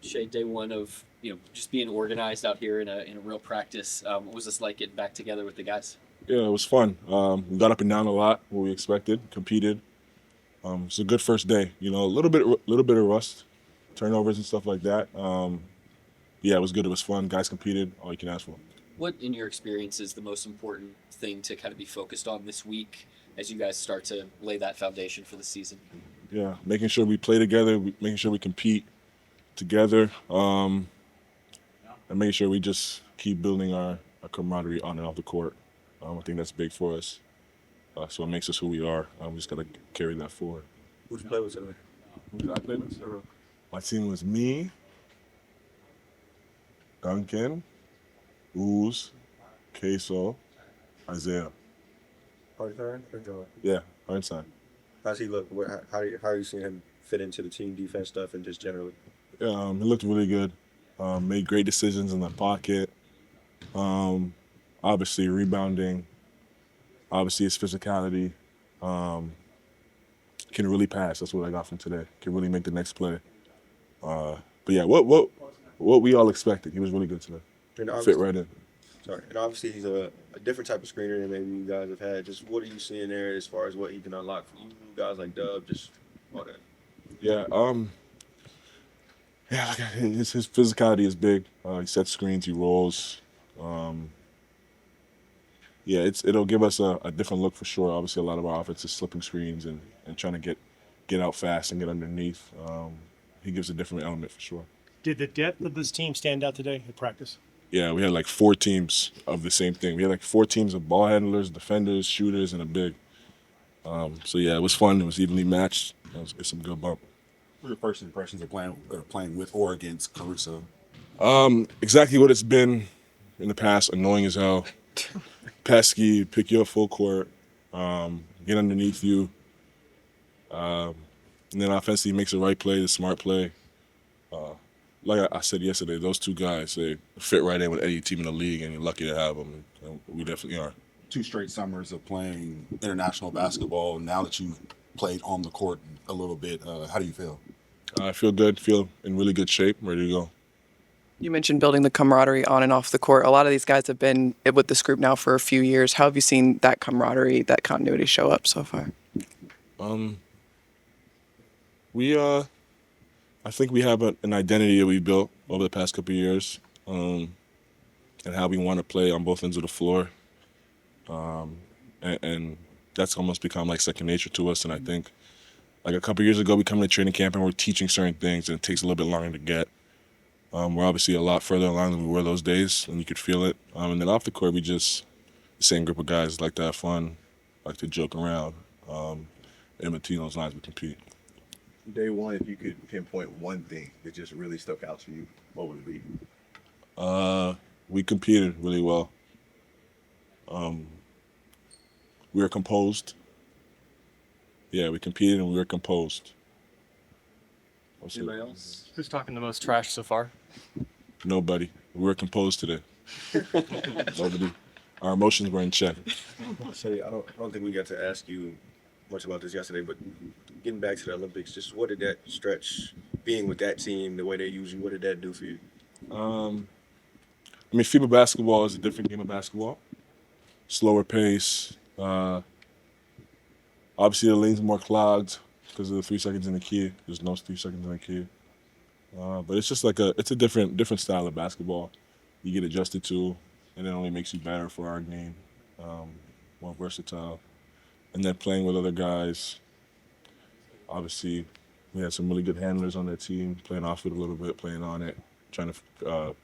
Shai, day one of just being organized out here in a real practice. What was this like getting back together with the guys? Yeah, it was fun. We got up and down a lot, what we expected, competed. It's a good first day. A little bit of rust, turnovers and stuff like that. Yeah, it was good. It was fun. Guys competed. All you can ask for. What, in your experience, is the most important thing to kind of be focused on this week as you guys start to lay that foundation for the season? Yeah, making sure we play together, making sure we compete together, and making sure we just keep building our camaraderie on and off the court. I think that's big for us. So it makes us who we are. We just got to carry that forward. Who's play with today? Who did I play with? My team was me, Duncan, Ooze, Queso, Isaiah. Hartenstein or Joe? Yeah, Einstein. How's he look? How are you seeing him fit into the team defense stuff and just generally? Yeah, he looked really good. Made great decisions in the pocket. Obviously rebounding. Obviously his physicality. Can really pass. That's what I got from today. Can really make the next play. But yeah, what we all expected. He was really good today. And Fit right in. obviously he's a different type of screener than maybe you guys have had. Just what are you seeing there as far as what he can unlock for you guys like Dub? Just all that. Yeah. Yeah. Like his physicality is big. He sets screens. He rolls. Yeah, it'll give us a different look for sure. Obviously, a lot of our offense is slipping screens and trying to get out fast and get underneath. He gives a different element for sure. Did the depth of this team stand out today at practice? Yeah, we had like 4 teams of the same thing. We had like 4 teams of ball handlers, defenders, shooters, and a big. So yeah, it was fun. It was evenly matched. It's some good bump. What are your first impressions of playing with or against Caruso? Exactly what it's been in the past. Annoying as hell. Pesky, pick you up full court, get underneath you. And then offensively makes the right play, the smart play. Like I said yesterday, those 2 guys, they fit right in with any team in the league, and you're lucky to have them. And we definitely are. 2 straight summers of playing international basketball. Now that you've played on the court a little bit, how do you feel? I feel good, feel in really good shape, ready to go. You mentioned building the camaraderie on and off the court. A lot of these guys have been with this group now for a few years. How have you seen that camaraderie, that continuity show up so far? I think we have an identity that we built over the past couple of years, and how we want to play on both ends of the floor. And that's almost become like second nature to us. And I think like a couple of years ago, we come to training camp and we're teaching certain things, and it takes a little bit longer to get. We're obviously a lot further along than we were those days, and you could feel it. And then off the court, we just the same group of guys like to have fun, like to joke around. In between those lines, we compete. Day one, if you could pinpoint one thing that just really stuck out to you, what would it be? We competed really well. We were composed. Yeah, we competed and we were composed. Anybody else? Who's talking the most trash so far? Nobody. We were composed today. Nobody. Our emotions were in check. Say, I don't think we got to ask you much about this yesterday, but getting back to the Olympics, just what did that stretch, being with that team, the way they use you, what did that do for you? I mean, FIBA basketball is a different game of basketball. Slower pace. Obviously, the lane's more clogged because of the 3 seconds in the key. There's no 3 seconds in the key. But it's just like it's a different style of basketball. You get adjusted to, and it only makes you better for our game. More versatile. And then playing with other guys. Obviously, we had some really good handlers on that team, playing off it a little bit, playing on it, trying to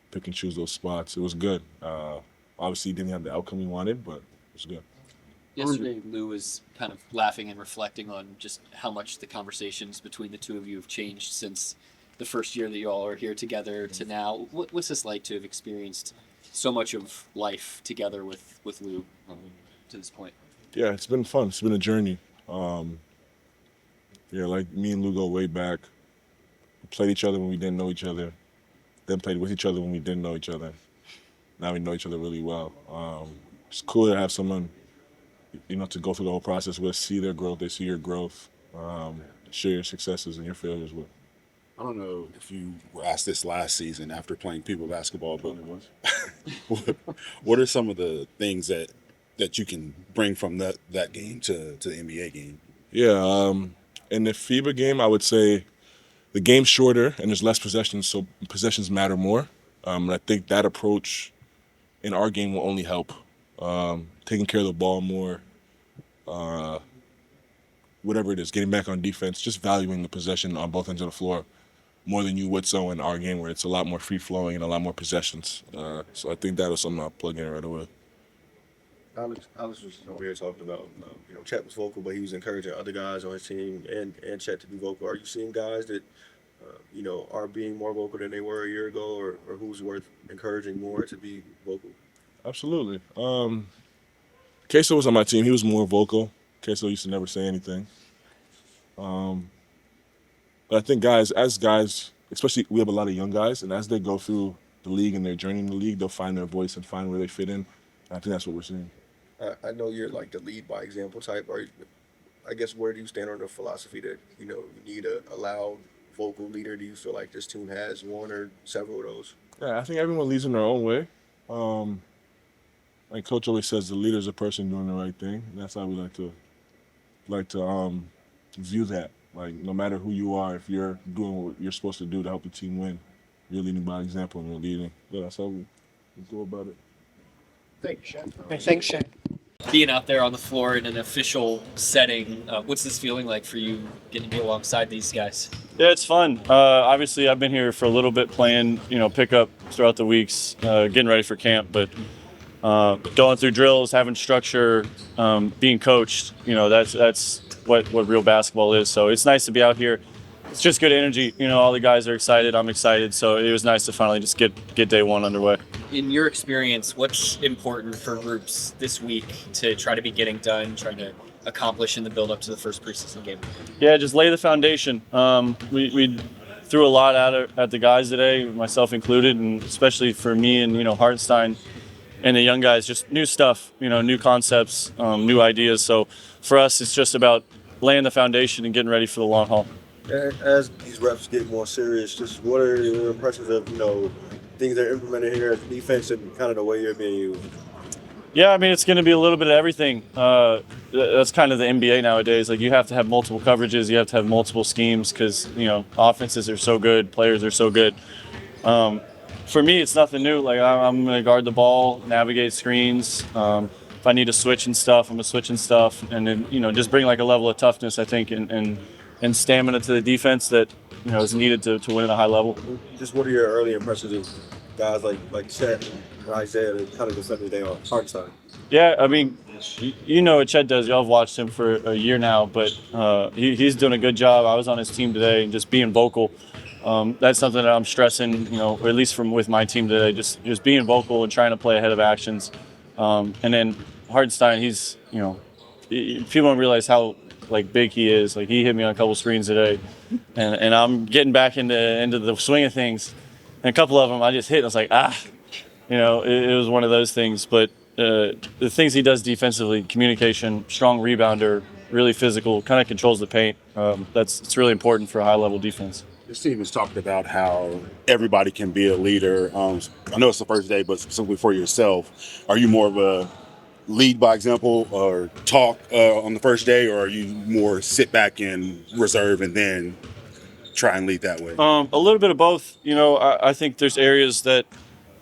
pick and choose those spots. It was good. Obviously, didn't have the outcome we wanted, but it was good. Yesterday, Lou was kind of laughing and reflecting on just how much the conversations between the 2 of you have changed since the first year that you all are here together to now. What's this like to have experienced so much of life together with Lou to this point? Yeah, it's been fun. It's been a journey. Yeah, like me and Lou go way back. We played each other when we didn't know each other, then played with each other when we didn't know each other. Now we know each other really well. It's cool to have someone, to go through the whole process with, see their growth, they see your growth, share your successes and your failures with. I don't know if you were asked this last season after playing people basketball, but what are some of the things that you can bring from that game to the NBA game? Yeah, in the FIBA game, I would say the game's shorter and there's less possessions, so possessions matter more. And I think that approach in our game will only help. Taking care of the ball more, whatever it is, getting back on defense, just valuing the possession on both ends of the floor more than you would so in our game where it's a lot more free-flowing and a lot more possessions. So I think that was something I'll plug in right away. Alex was over here talking about, Chet was vocal, but he was encouraging other guys on his team and Chet to be vocal. Are you seeing guys that, are being more vocal than they were a year ago, or who's worth encouraging more to be vocal? Absolutely. Queso was on my team. He was more vocal. Queso used to never say anything. But I think guys, especially we have a lot of young guys, and as they go through the league and their journey in the league, they'll find their voice and find where they fit in. And I think that's what we're seeing. I know you're like the lead by example type. I guess where do you stand on the philosophy that, you need a loud vocal leader? Do you feel like this team has one or several of those? Yeah, I think everyone leads in their own way. Like Coach always says, the leader's a person doing the right thing. And that's how we like to view that. Like, no matter who you are, if you're doing what you're supposed to do to help the team win, you're leading by example and you're leading. Yeah, that's how we go about it. Thanks, Shai. Being out there on the floor in an official setting, what's this feeling like for you getting to be alongside these guys? Yeah, it's fun. Obviously, I've been here for a little bit playing, pickup throughout the weeks, getting ready for camp. But going through drills, having structure, being coached, that's what real basketball is. So it's nice to be out here. It's just good energy. All the guys are excited. I'm excited. So it was nice to finally just get day one underway. In your experience, what's important for groups this week to try to be getting done, trying to accomplish in the build-up to the first preseason game? Yeah, just lay the foundation. We threw a lot at the guys today, myself included, and especially for me and Hartenstein and the young guys, just new stuff, new concepts, new ideas. So for us, it's just about laying the foundation and getting ready for the long haul. As these reps get more serious, just what are your impressions of things that are implemented here as defense and kind of the way you're being used? Yeah, I mean, it's going to be a little bit of everything. That's kind of the NBA nowadays. Like, you have to have multiple coverages, you have to have multiple schemes because offenses are so good, players are so good. For me, it's nothing new. Like, I'm going to guard the ball, navigate screens. If I need to switch and stuff, I'm going to switch and stuff, and then just bring like a level of toughness, I think, and stamina to the defense that is needed to win at a high level. Just what are your early impressions of guys like Chet and Isaiah that kind of defended their Hartenstein? Yeah, I mean, what Chet does. Y'all have watched him for a year now, but he's doing a good job. I was on his team today and just being vocal. That's something that I'm stressing, or at least with my team today, just being vocal and trying to play ahead of actions. And then Hartenstein, he's, people don't realize how big he is. Like, he hit me on a couple screens today, and I'm getting back into the swing of things. And a couple of them I just hit, and I was like, it was one of those things. But the things he does defensively, communication, strong rebounder, really physical, kind of controls the paint. It's really important for a high-level defense. This team has talked about how everybody can be a leader. I know it's the first day, but specifically for yourself, are you more of a lead by example or talk on the first day, or are you more sit back and reserve and then try and lead that way? A little bit of both. I think there's areas that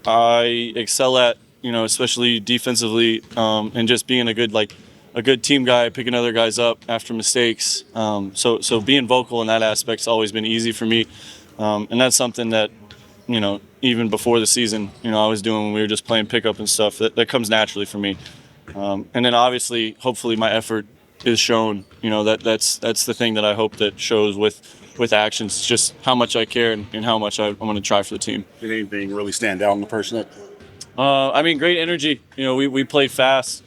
I excel at, especially defensively, and just being a good team guy, picking other guys up after mistakes. So being vocal in that aspect's always been easy for me, and that's something that even before the season, I was doing when we were just playing pickup and stuff. That comes naturally for me. And then obviously, hopefully, my effort is shown. That's the thing that I hope that shows with actions, just how much I care and how much I'm going to try for the team. Did anything really stand out in the first night? I mean, great energy. We play fast.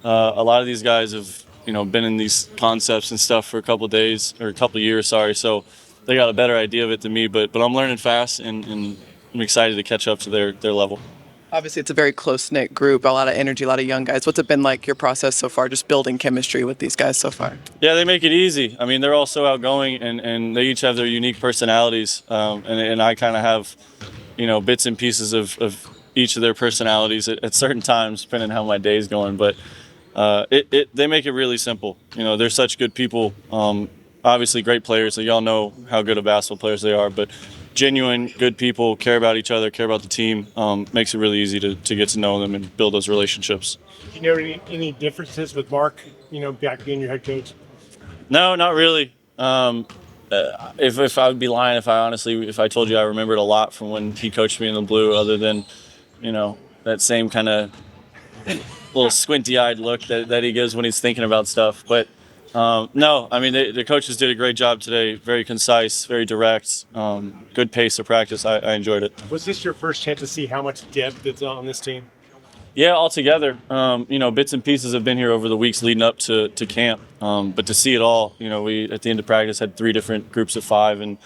A lot of these guys have been in these concepts and stuff for a couple of years. So they got a better idea of it than me. But I'm learning fast, and I'm excited to catch up to their level. Obviously, it's a very close-knit group, a lot of energy, a lot of young guys. What's it been like, your process so far, just building chemistry with these guys so far? Yeah, they make it easy. I mean, they're all so outgoing, and they each have their unique personalities. And I kind of have, bits and pieces of each of their personalities at certain times, depending on how my day's going. But they make it really simple. They're such good people. Obviously, great players. So y'all know how good of basketball players they are. But genuine, good people, care about each other, care about the team. Makes it really easy to get to know them and build those relationships. Do you know any differences with Mark, back being your head coach? No, not really. If I would be lying if I told you I remembered a lot from when he coached me in the blue, other than, that same kind of little squinty-eyed look that he gives when he's thinking about stuff. But no, I mean, the coaches did a great job today. Very concise, very direct, good pace of practice. I enjoyed it. Was this your first chance to see how much depth is on this team? Yeah, altogether, bits and pieces have been here over the weeks leading up to camp. But to see it all, we at the end of practice had 3 different groups of 5, and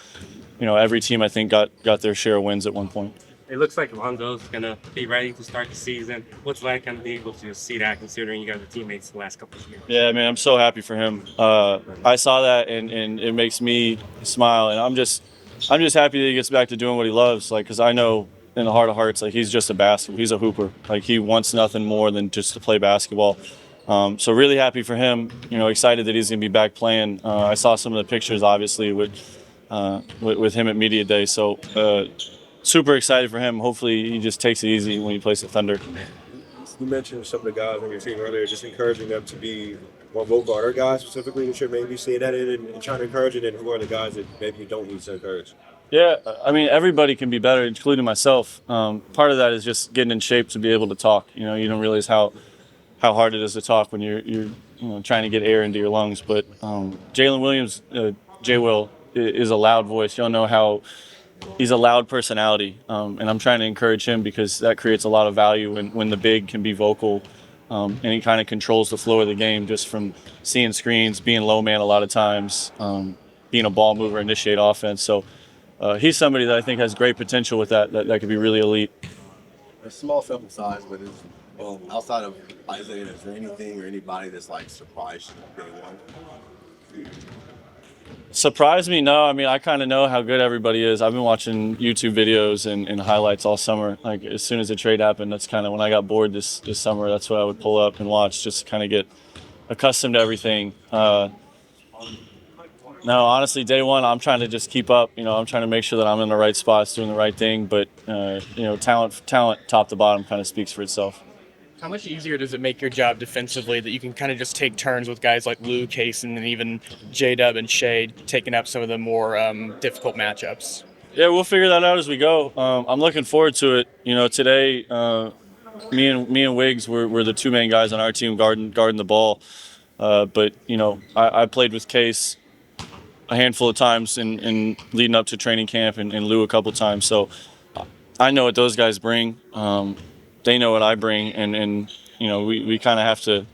every team I think got their share of wins at one point. It looks like Lonzo's gonna be ready to start the season. What's it like kind of being able to see that, considering you guys are teammates the last couple of years? Yeah, man, I'm so happy for him. I saw that, and it makes me smile, and I'm just happy that he gets back to doing what he loves. Because I know in the heart of hearts, he's just he's a hooper. He wants nothing more than just to play basketball. So really happy for him. Excited that he's gonna be back playing. I saw some of the pictures, obviously, with him at media day. So super excited for him. Hopefully, he just takes it easy when he plays the Thunder. You mentioned some of the guys on your team earlier, just encouraging them to be more vocal. Are there guys specifically that you're maybe seeing that in and trying to encourage it, and who are the guys that maybe you don't need to encourage? Yeah, I mean, everybody can be better, including myself. Part of that is just getting in shape to be able to talk. You don't realize how hard it is to talk when you're trying to get air into your lungs. But Jalen Williams, J-Will, is a loud voice. Y'all know how he's a loud personality, and I'm trying to encourage him because that creates a lot of value when the big can be vocal, and he kind of controls the flow of the game just from seeing screens, being low man a lot of times, being a ball mover, initiate offense. So he's somebody that I think has great potential with that could be really elite. A small sample size, but it's outside of Isaiah, is there anything or anybody that's surprised you day one? Surprised me? No. I mean, I kind of know how good everybody is. I've been watching YouTube videos and highlights all summer. As soon as the trade happened, that's kind of when I got bored this summer. That's what I would pull up and watch, just to kind of get accustomed to everything. No, honestly, day one, I'm trying to just keep up. I'm trying to make sure that I'm in the right spots, doing the right thing. But talent, top to bottom, kind of speaks for itself. How much easier does it make your job defensively that you can kind of just take turns with guys like Lou, Case, and then even J-Dub and Shai taking up some of the more difficult matchups? Yeah, we'll figure that out as we go. I'm looking forward to it. Today, me and Wiggs were the 2 main guys on our team guarding the ball. But I played with Case a handful of times in leading up to training camp, and Lou a couple times. So I know what those guys bring. They know what I bring, and we kind of have to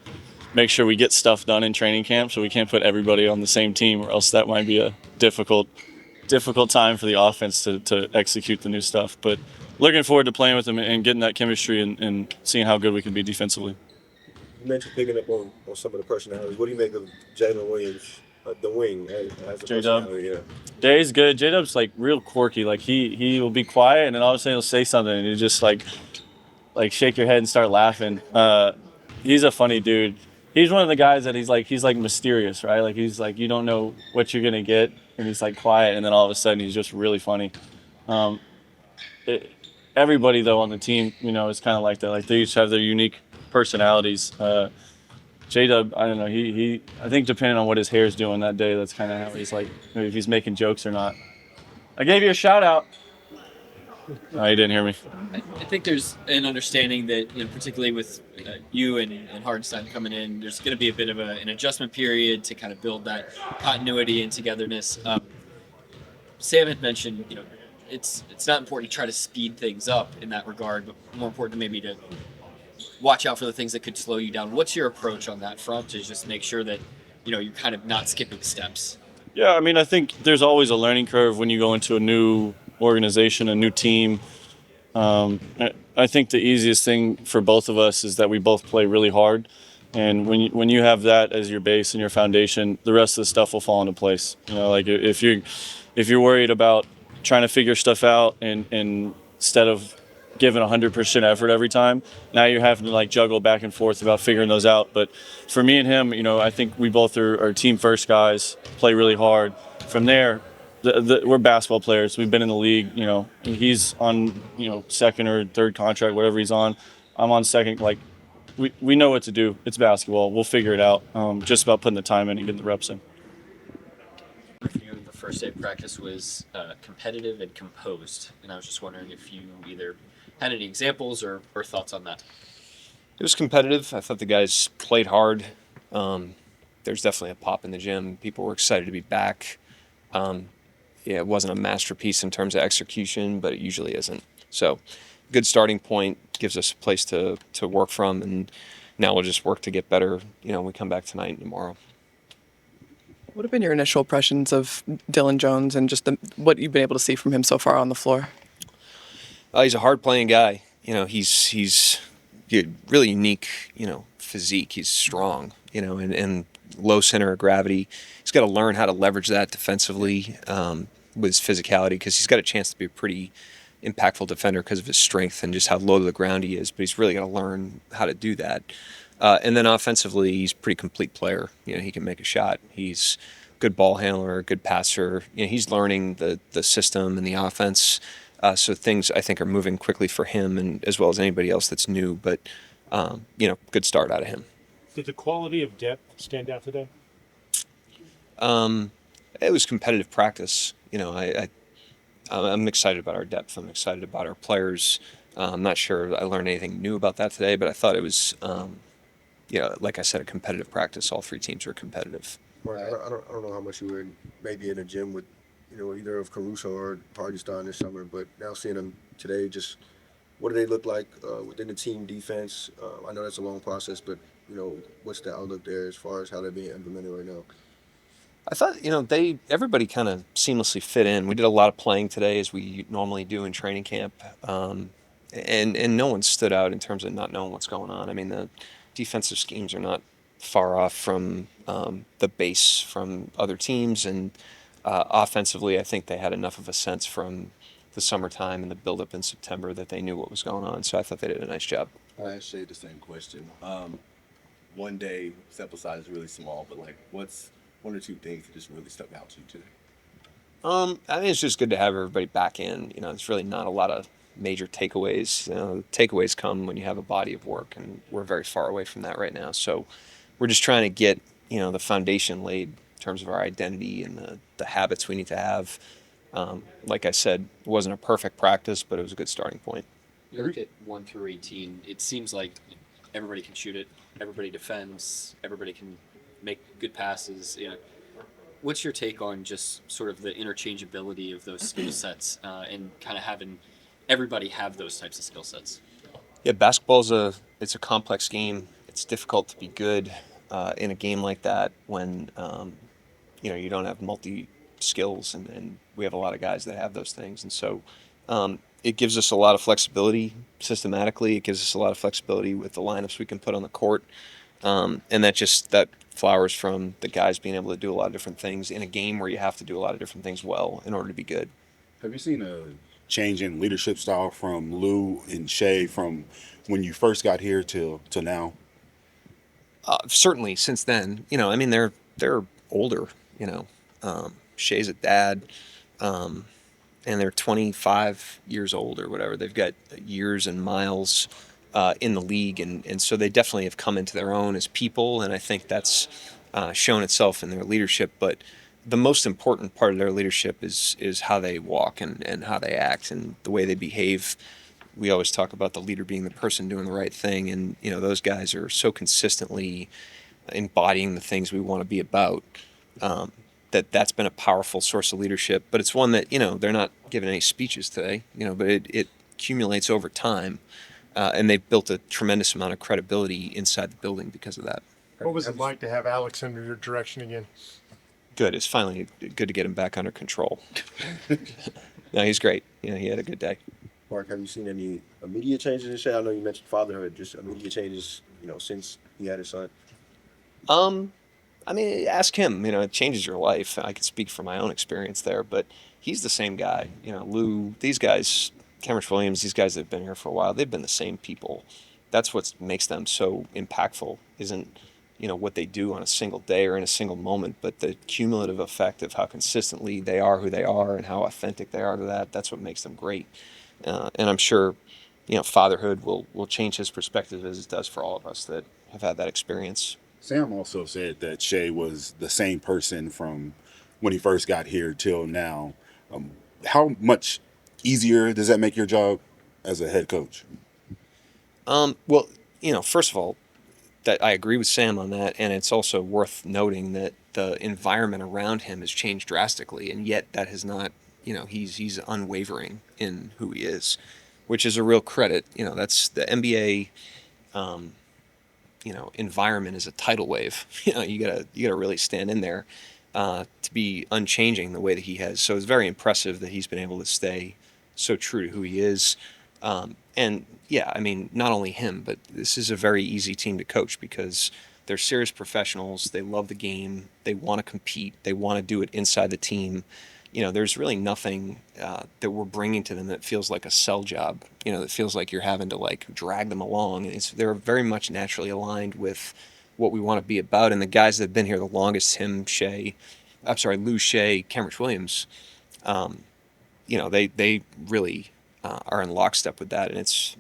make sure we get stuff done in training camp, so we can't put everybody on the same team, or else that might be a difficult time for the offense to execute the new stuff. But looking forward to playing with them and getting that chemistry and seeing how good we can be defensively. You mentioned picking up on some of the personalities. What do you make of Jalen Williams, the wing, as a J-Dub. personality? Yeah. Jay's good. J-Dub's real quirky. He will be quiet, and then all of a sudden he'll say something, and you just shake your head and start laughing. He's a funny dude. He's one of the guys that he's mysterious, right? He's you don't know what you're gonna get, and he's quiet, and then all of a sudden he's just really funny. Everybody though on the team, is kind of like that. They each have their unique personalities. J-Dub, I don't know. He I think depending on what his hair's doing that day, that's kind of how he's if he's making jokes or not. I gave you a shout out. No, you didn't hear me. I think there's an understanding that, particularly with you and Hardenstein coming in, there's going to be a bit of an adjustment period to kind of build that continuity and togetherness. Sam had mentioned, it's not important to try to speed things up in that regard, but more important maybe to watch out for the things that could slow you down. What's your approach on that front to just make sure that, you're kind of not skipping steps? Yeah, I mean, I think there's always a learning curve when you go into a new organization, a new team. I think the easiest thing for both of us is that we both play really hard. And when you have that as your base and your foundation, the rest of the stuff will fall into place. You know, like if you're worried about trying to figure stuff out and instead of giving 100% effort every time, now you're having to like juggle back and forth about figuring those out. But for me and him, you know, I think we both are team first guys, play really hard. From there, we're basketball players. We've been in the league. You know, he's on second or third contract, whatever he's on. I'm on second. Like we know what to do. It's basketball. We'll figure it out. Just about putting the time in and getting the reps in. The first day of practice was competitive and composed, and I was just wondering if you either had any examples or thoughts on that. It was competitive. I thought the guys played hard. There's definitely a pop in the gym. People were excited to be back. Yeah, it wasn't a masterpiece in terms of execution, but it usually isn't. So, good starting point, gives us a place to work from, and now we'll just work to get better. You know, when we come back tonight and tomorrow. What have been your initial impressions of Dylan Jones and just what you've been able to see from him so far on the floor? He's a hard-playing guy. You know, he's a really unique, physique. He's strong, and low center of gravity. He's got to learn how to leverage that defensively with his physicality, because he's got a chance to be a pretty impactful defender because of his strength and just how low to the ground he is. But he's really got to learn how to do that. And then offensively, he's a pretty complete player. He can make a shot. He's a good ball handler, a good passer. He's learning the system and the offense. So things, I think, are moving quickly for him, and as well as anybody else that's new. But, good start out of him. Did the quality of depth stand out today? It was competitive practice. I'm excited about our depth. I'm excited about our players. I'm not sure I learned anything new about that today, but I thought it was, like I said, a competitive practice. All three teams were competitive. Right. I don't know how much you were maybe in a gym with, either of Caruso or Hardyston this summer, but now seeing them today, just what do they look like within the team defense? I know that's a long process, but what's the outlook there as far as how they're being implemented right now? I thought, everybody kind of seamlessly fit in. We did a lot of playing today, as we normally do in training camp, and no one stood out in terms of not knowing what's going on. I mean, the defensive schemes are not far off from the base from other teams, and offensively, I think they had enough of a sense from the summertime and the buildup in September that they knew what was going on. So I thought they did a nice job. I asked Shai the same question. One day, sample size is really small, but what's one or two things that just really stuck out to you today? I think it's just good to have everybody back in. It's really not a lot of major takeaways. Takeaways come when you have a body of work, and we're very far away from that right now. So we're just trying to get, the foundation laid in terms of our identity and the habits we need to have. Like I said, it wasn't a perfect practice, but it was a good starting point. You look at 1 through 18, it seems like everybody can shoot it, everybody defends, everybody can make good passes. What's your take on just sort of the interchangeability of those skill sets and kind of having everybody have those types of skill sets? Yeah, basketball's it's a complex game. It's difficult to be good in a game like that when you don't have multi skills, and we have a lot of guys that have those things, and so it gives us a lot of flexibility systematically. It gives us a lot of flexibility with the lineups we can put on the court, and that flowers from the guys being able to do a lot of different things in a game where you have to do a lot of different things well in order to be good. Have you seen a change in leadership style from Lou and Shai from when you first got here till now? Certainly since then. They're older. Shai's a dad, and they're 25 years old or whatever. They've got years and miles in the league, and so they definitely have come into their own as people, and I think that's shown itself in their leadership. But the most important part of their leadership is how they walk and how they act and the way they behave. We always talk about the leader being the person doing the right thing, and those guys are so consistently embodying the things we want to be about. That's been a powerful source of leadership, but it's one that they're not giving any speeches today, but it accumulates over time, and they've built a tremendous amount of credibility inside the building because of that. What was it like to have Alex under your direction again? Good. It's finally good to get him back under control. No, he's great. He had a good day. Mark, have you seen any immediate changes in Shai? I know you mentioned fatherhood, just immediate changes, since he had his son. I mean, ask him. It changes your life. I can speak from my own experience there, but he's the same guy. Lou, these guys, Cameron Williams, these guys that have been here for a while, they've been the same people. That's what makes them so impactful. Isn't what they do on a single day or in a single moment, but the cumulative effect of how consistently they are who they are and how authentic they are to that. That's what makes them great. And I'm sure, fatherhood will change his perspective as it does for all of us that have had that experience. Sam also said that Shai was the same person from when he first got here till now. How much easier does that make your job as a head coach? Well, first of all, that I agree with Sam on that, and it's also worth noting that the environment around him has changed drastically, and yet that has not, he's unwavering in who he is, which is a real credit. That's the NBA. Environment is a tidal wave. You gotta really stand in there to be unchanging the way that he has. So it's very impressive that he's been able to stay so true to who he is. And yeah, I mean, not only him, but this is a very easy team to coach because they're serious professionals. They love the game. They want to compete. They want to do it inside the team. There's really nothing that we're bringing to them that feels like a sell job. That feels like you're having to drag them along. They're very much naturally aligned with what we want to be about. And the guys that have been here the longest, Lou, Shai, Cameron Williams, they really are in lockstep with that, and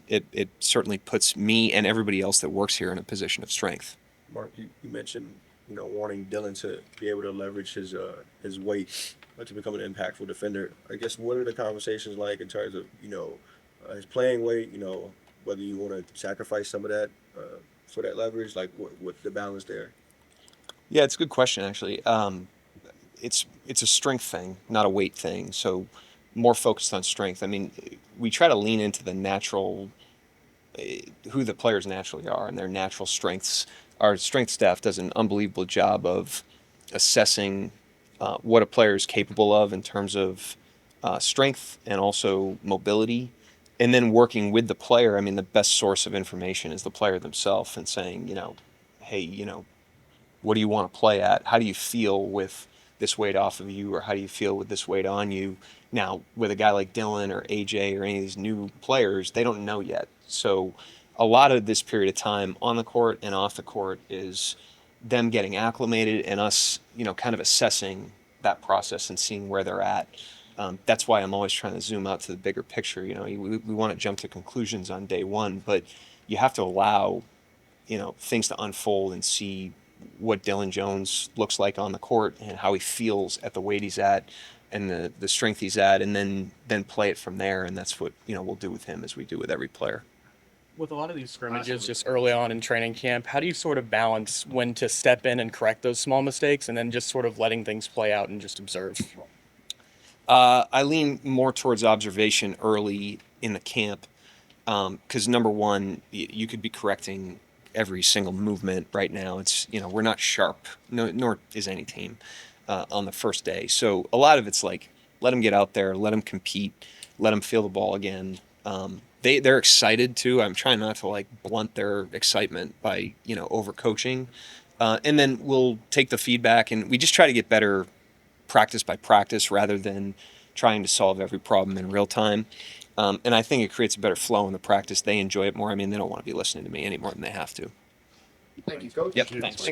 it certainly puts me and everybody else that works here in a position of strength. Mark, you mentioned wanting Dylan to be able to leverage his weight to become an impactful defender. I guess what are the conversations like in terms of his playing weight? Whether you want to sacrifice some of that for that leverage, what the balance there? Yeah, it's a good question actually. It's a strength thing, not a weight thing. So more focused on strength. I mean, we try to lean into the natural, who the players naturally are and their natural strengths. Our strength staff does an unbelievable job of assessing what a player is capable of in terms of strength and also mobility, and then working with the player. I mean, the best source of information is the player themselves, and saying, hey, what do you want to play at? How do you feel with this weight off of you, or how do you feel with this weight on you? Now, with a guy like Dylan or AJ or any of these new players, they don't know yet. So a lot of this period of time on the court and off the court is them getting acclimated and us, kind of assessing that process and seeing where they're at. That's why I'm always trying to zoom out to the bigger picture. We want to jump to conclusions on day one, but you have to allow, things to unfold and see what Dylan Jones looks like on the court and how he feels at the weight he's at and the strength he's at, and then play it from there. And that's what, we'll do with him as we do with every player. With a lot of these scrimmages just early on in training camp, how do you sort of balance when to step in and correct those small mistakes and then just sort of letting things play out and just observe? I lean more towards observation early in the camp because number one, you could be correcting every single movement right now. It's, we're not sharp, nor is any team on the first day. So a lot of it's let them get out there, let them compete, let them feel the ball again. They're excited too. I'm trying not to blunt their excitement by, overcoaching. And then we'll take the feedback and we just try to get better practice by practice rather than trying to solve every problem in real time. And I think it creates a better flow in the practice. They enjoy it more. I mean, they don't want to be listening to me any more than they have to. Thank you, Coach. Yep, thanks.